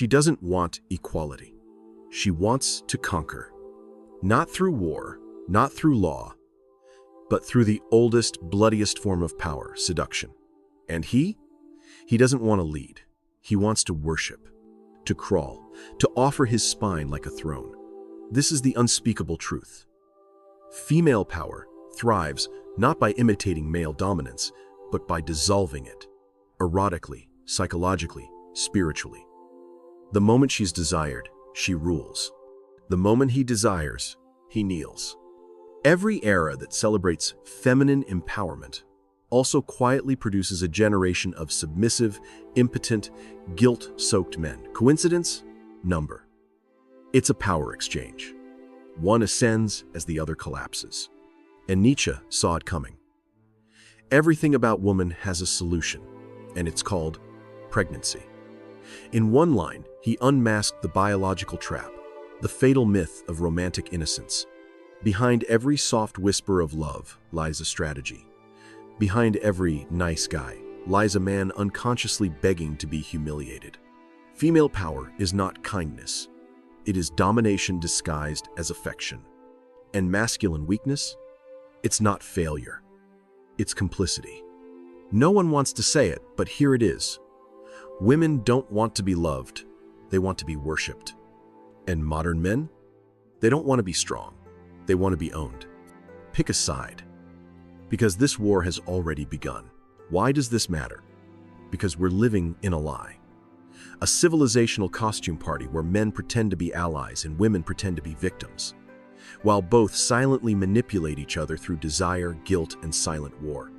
She doesn't want equality. She wants to conquer. Not through war, not through law, but through the oldest, bloodiest form of power, seduction. And he doesn't want to lead. He wants to worship, to crawl, to offer his spine like a throne. This is the unspeakable truth. Female power thrives not by imitating male dominance, but by dissolving it, erotically, psychologically, spiritually. The moment she's desired, she rules. The moment he desires, he kneels. Every era that celebrates feminine empowerment also quietly produces a generation of submissive, impotent, guilt-soaked men. Coincidence? Number. It's a power exchange. One ascends as the other collapses. And Nietzsche saw it coming. Everything about woman has a solution, and it's called pregnancy. In one line, he unmasked the biological trap, the fatal myth of romantic innocence. Behind every soft whisper of love lies a strategy. Behind every nice guy lies a man unconsciously begging to be humiliated. Female power is not kindness. It is domination disguised as affection. And masculine weakness? It's not failure. It's complicity. No one wants to say it, but here it is. Women don't want to be loved. They want to be worshipped. And modern men? They don't want to be strong. They want to be owned. Pick a side. Because this war has already begun. Why does this matter? Because we're living in a lie. A civilizational costume party where men pretend to be allies and women pretend to be victims, while both silently manipulate each other through desire, guilt, and silent war.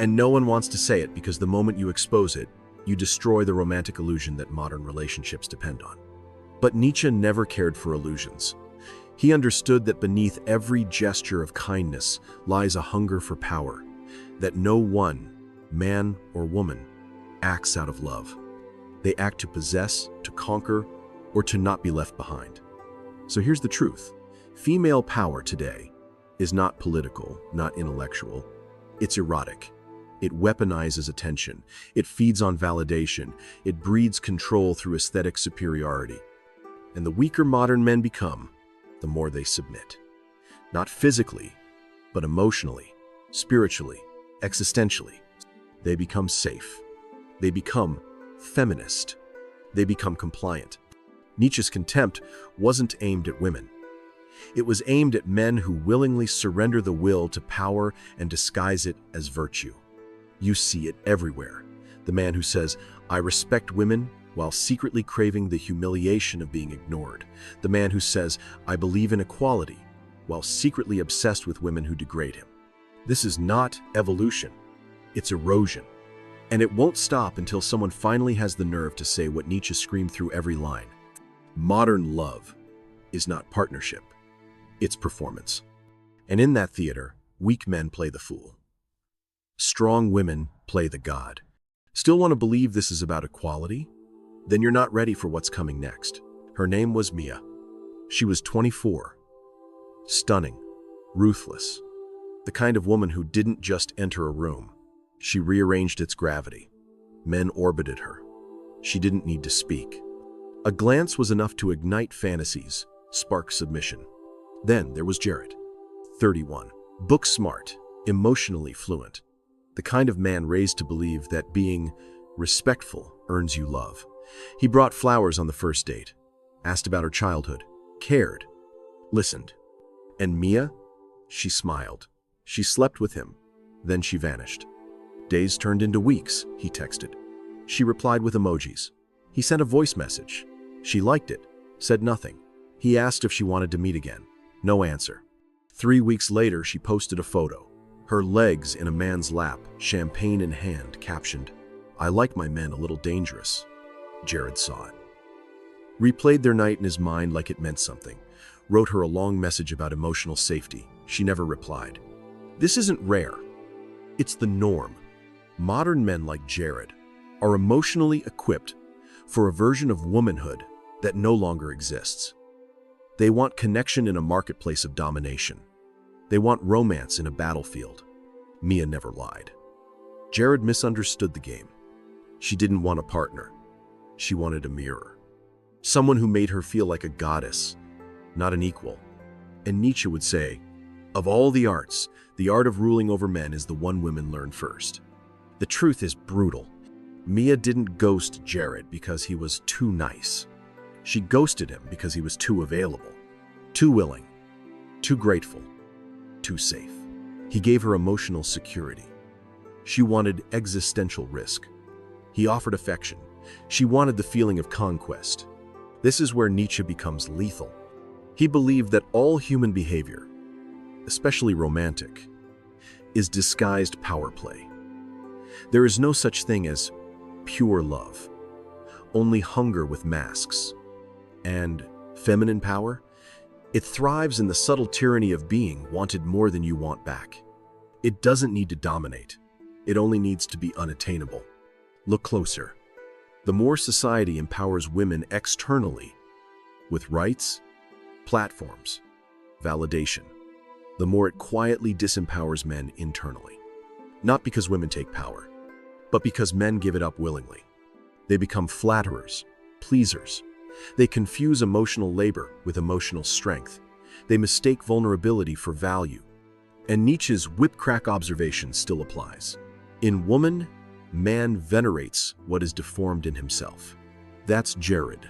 And no one wants to say it because the moment you expose it, you destroy the romantic illusion that modern relationships depend on. But Nietzsche never cared for illusions. He understood that beneath every gesture of kindness lies a hunger for power, that no one, man or woman, acts out of love. They act to possess, to conquer, or to not be left behind. So here's the truth. Female power today is not political, not intellectual. It's erotic. It weaponizes attention. It feeds on validation. It breeds control through aesthetic superiority. And the weaker modern men become, the more they submit. Not physically, but emotionally, spiritually, existentially. They become safe. They become feminist. They become compliant. Nietzsche's contempt wasn't aimed at women. It was aimed at men who willingly surrender the will to power and disguise it as virtue. You see it everywhere. The man who says, "I respect women," while secretly craving the humiliation of being ignored. The man who says, "I believe in equality," while secretly obsessed with women who degrade him. This is not evolution. It's erosion. And it won't stop until someone finally has the nerve to say what Nietzsche screamed through every line. Modern love is not partnership. It's performance. And in that theater, weak men play the fool. Strong women play the god. Still want to believe this is about equality? Then you're not ready for what's coming next. Her name was Mia. She was 24. Stunning. Ruthless. The kind of woman who didn't just enter a room. She rearranged its gravity. Men orbited her. She didn't need to speak. A glance was enough to ignite fantasies, spark submission. Then there was Jared, 31. Book smart, emotionally fluent. The kind of man raised to believe that being respectful earns you love. He brought flowers on the first date, asked about her childhood, cared, listened. And Mia? She smiled. She slept with him. Then she vanished. Days turned into weeks, he texted. She replied with emojis. He sent a voice message. She liked it, said nothing. He asked if she wanted to meet again. No answer. 3 weeks later, she posted a photo. Her legs in a man's lap, champagne in hand, captioned, "I like my men a little dangerous." Jared saw it. Replayed their night in his mind like it meant something. Wrote her a long message about emotional safety. She never replied. This isn't rare. It's the norm. Modern men like Jared are emotionally equipped for a version of womanhood that no longer exists. They want connection in a marketplace of domination. They want romance in a battlefield. Mia never lied. Jared misunderstood the game. She didn't want a partner. She wanted a mirror. someone who made her feel like a goddess, not an equal. And Nietzsche would say, of all the arts, the art of ruling over men is the one women learn first. The truth is brutal. Mia didn't ghost Jared because he was too nice. She ghosted him because he was too available, too willing, too grateful, too safe. He gave her emotional security. She wanted existential risk. He offered affection. She wanted the feeling of conquest. This is where Nietzsche becomes lethal. He believed that all human behavior, especially romantic, is disguised power play. There is no such thing as pure love, only hunger with masks. And feminine power? It thrives in the subtle tyranny of being wanted more than you want back. It doesn't need to dominate. It only needs to be unattainable. Look closer. The more society empowers women externally, with rights, platforms, validation, the more it quietly disempowers men internally. Not because women take power, but because men give it up willingly. They become flatterers, pleasers. They confuse emotional labor with emotional strength. They mistake vulnerability for value. And Nietzsche's whip-crack observation still applies. In woman, man venerates what is deformed in himself. That's Jared.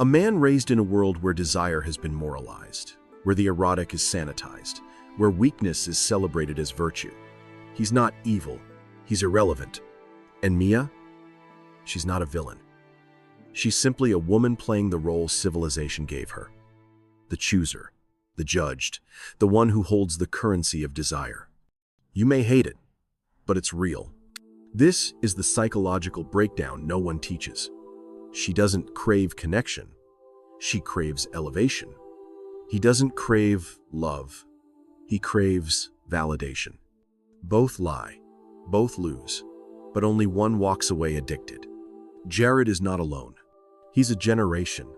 A man raised in a world where desire has been moralized, where the erotic is sanitized, where weakness is celebrated as virtue. He's not evil, he's irrelevant. And Mia? She's not a villain. She's simply a woman playing the role civilization gave her. The chooser, the judged, the one who holds the currency of desire. You may hate it, but it's real. This is the psychological breakdown no one teaches. She doesn't crave connection. She craves elevation. He doesn't crave love. He craves validation. Both lie, both lose, but only one walks away addicted. Jared is not alone. He's a generation.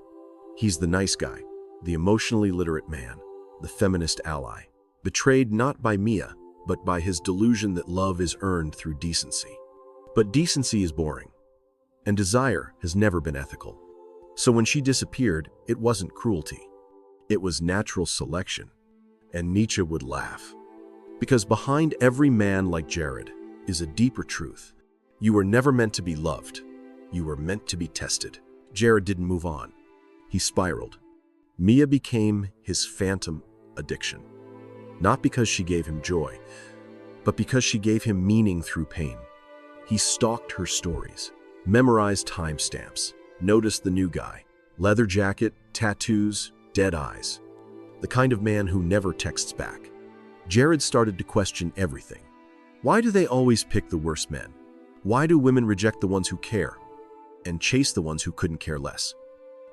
He's the nice guy, the emotionally literate man, the feminist ally, betrayed not by Mia, but by his delusion that love is earned through decency. But decency is boring, and desire has never been ethical. So when she disappeared, it wasn't cruelty. It was natural selection. And Nietzsche would laugh. Because behind every man like Jared is a deeper truth. You were never meant to be loved. You were meant to be tested. Jared didn't move on. He spiraled. Mia became his phantom addiction. Not because she gave him joy, but because she gave him meaning through pain. He stalked her stories, memorized timestamps, noticed the new guy, leather jacket, tattoos, dead eyes. The kind of man who never texts back. Jared started to question everything. Why do they always pick the worst men? Why do women reject the ones who care and chase the ones who couldn't care less?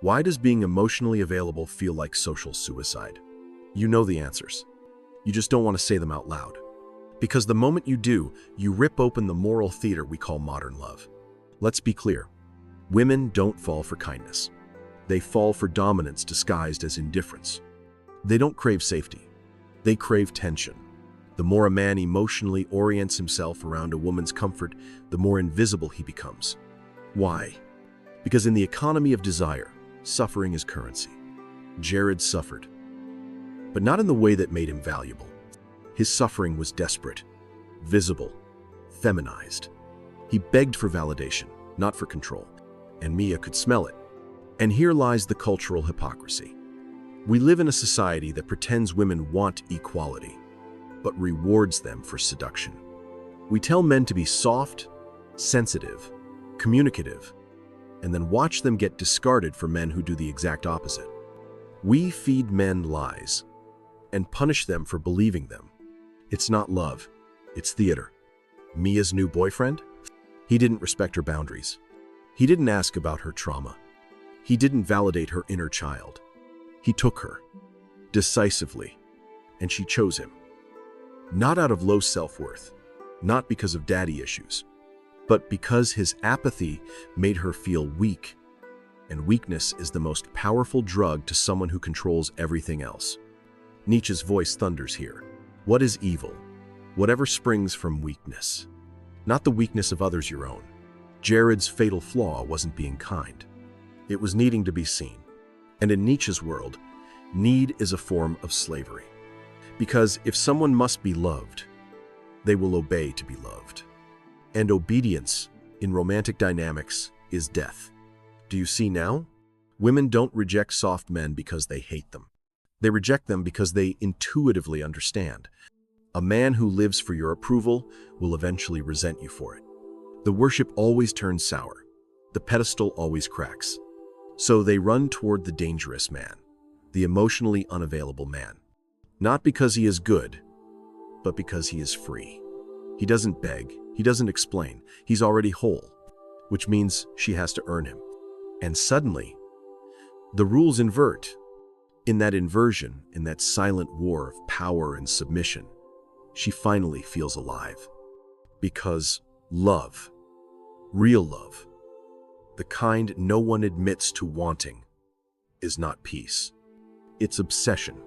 Why does being emotionally available feel like social suicide? You know the answers. You just don't want to say them out loud. Because the moment you do, you rip open the moral theater we call modern love. Let's be clear. Women don't fall for kindness. They fall for dominance disguised as indifference. They don't crave safety. They crave tension. The more a man emotionally orients himself around a woman's comfort, the more invisible he becomes. Why? Because in the economy of desire, suffering is currency. Jared suffered, but not in the way that made him valuable. His suffering was desperate, visible, feminized. He begged for validation, not for control, and Mia could smell it. And here lies the cultural hypocrisy. We live in a society that pretends women want equality, but rewards them for seduction. We tell men to be soft, sensitive, communicative, and then watch them get discarded for men who do the exact opposite. We feed men lies and punish them for believing them. It's not love, it's theater. Mia's new boyfriend? He didn't respect her boundaries. He didn't ask about her trauma. He didn't validate her inner child. He took her, decisively, and she chose him. Not out of low self-worth, not because of daddy issues, but because his apathy made her feel weak. And weakness is the most powerful drug to someone who controls everything else. Nietzsche's voice thunders here. What is evil? Whatever springs from weakness. Not the weakness of others your own. Jared's fatal flaw wasn't being kind. It was needing to be seen. And in Nietzsche's world, need is a form of slavery. Because if someone must be loved, they will obey to be loved. And obedience in romantic dynamics is death. Do you see now? Women don't reject soft men because they hate them. They reject them because they intuitively understand. A man who lives for your approval will eventually resent you for it. The worship always turns sour. The pedestal always cracks. So they run toward the dangerous man, the emotionally unavailable man. Not because he is good, but because he is free. He doesn't beg, he doesn't explain, he's already whole, which means she has to earn him. And suddenly, the rules invert. In that inversion, in that silent war of power and submission, she finally feels alive. Because love, real love, the kind no one admits to wanting, is not peace. It's obsession.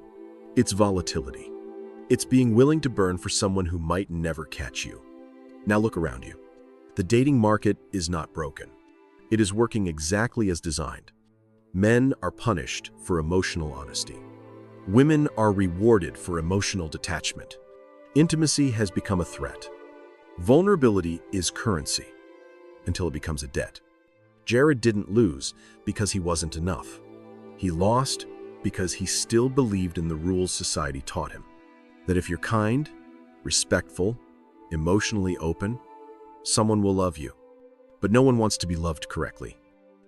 It's volatility. It's being willing to burn for someone who might never catch you. Now look around you. The dating market is not broken. It is working exactly as designed. Men are punished for emotional honesty. Women are rewarded for emotional detachment. Intimacy has become a threat. Vulnerability is currency, until it becomes a debt. Jared didn't lose because he wasn't enough. He lost because he still believed in the rules society taught him. That if you're kind, respectful, emotionally open, someone will love you. But no one wants to be loved correctly.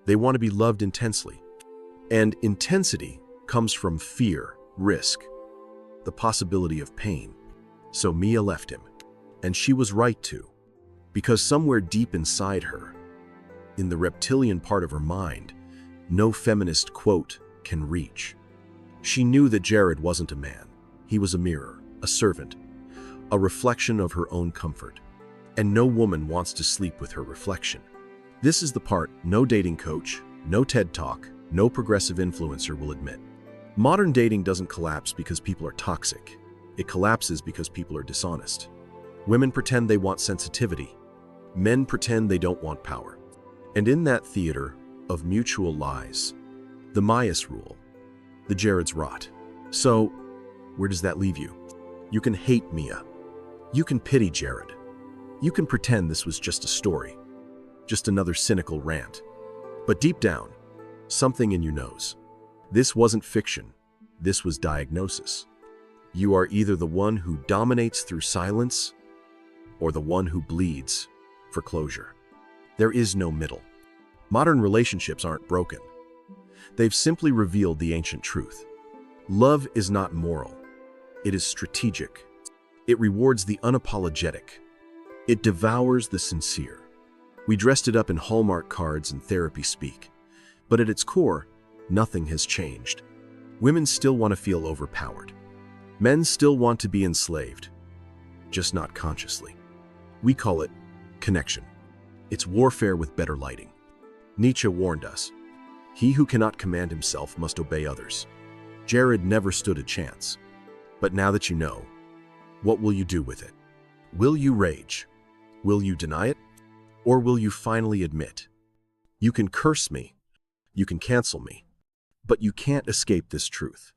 They want to be loved intensely. And intensity comes from fear, risk, the possibility of pain. So Mia left him. And she was right to. Because somewhere deep inside her, in the reptilian part of her mind, no feminist quote can reach. She knew that Jared wasn't a man. He was a mirror, a servant, a reflection of her own comfort. And no woman wants to sleep with her reflection. This is the part no dating coach, no TED Talk, no progressive influencer will admit. Modern dating doesn't collapse because people are toxic. It collapses because people are dishonest. Women pretend they want sensitivity. Men pretend they don't want power. And in that theater of mutual lies, the Myas rule, the Jared's rot. So, where does that leave you? You can hate Mia. You can pity Jared. You can pretend this was just a story, just another cynical rant. But deep down, something in you knows. This wasn't fiction. This was diagnosis. You are either the one who dominates through silence or the one who bleeds for closure. There is no middle. Modern relationships aren't broken. They've simply revealed the ancient truth. Love is not moral. It is strategic. It rewards the unapologetic. It devours the sincere. We dressed it up in Hallmark cards and therapy speak. But at its core, nothing has changed. Women still want to feel overpowered. Men still want to be enslaved, just not consciously. We call it connection. It's warfare with better lighting. Nietzsche warned us, he who cannot command himself must obey others. Jared never stood a chance. But now that you know, what will you do with it? Will you rage? Will you deny it? Or will you finally admit, you can curse me, you can cancel me, but you can't escape this truth.